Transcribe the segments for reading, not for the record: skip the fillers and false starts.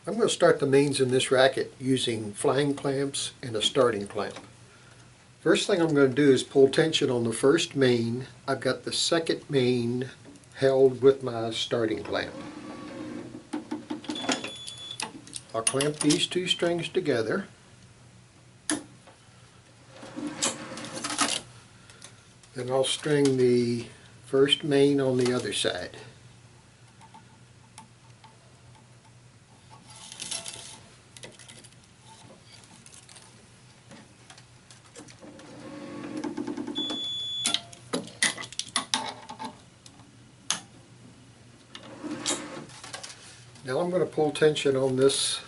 I'm going to start the mains in this racket using flying clamps and a starting clamp. First thing I'm going to do is pull tension on the first main. I've got the second main held with my starting clamp. I'll clamp these two strings together. Then I'll string the first main on the other side. Now I'm going to pull tension on this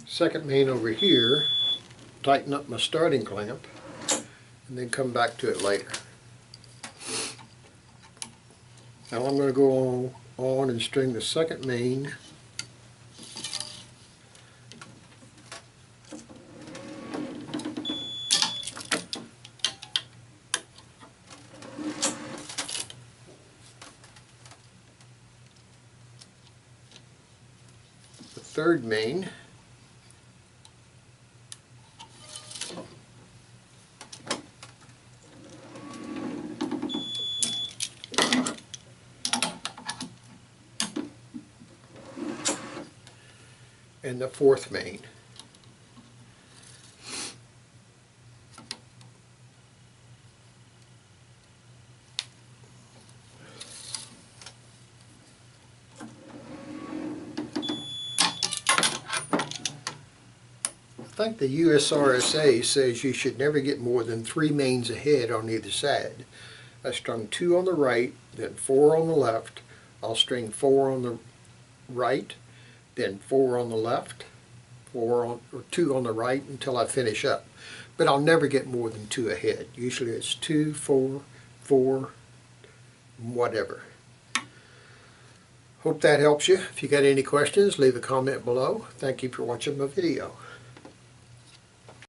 second main over here, tighten up my starting clamp, and then come back to it later. Now I'm going to go on and string the second main the third main, and the fourth main. I think the USRSA says you should never get more than 3 mains ahead on either side. I strung 2 on the right, then 4 on the left. I'll string 4 on the right, then 4 on the left, 2 on the right until I finish up. But I'll never get more than 2 ahead. Usually it's 2, 4, 4, whatever. Hope that helps you. If you got any questions, leave a comment below. Thank you for watching my video.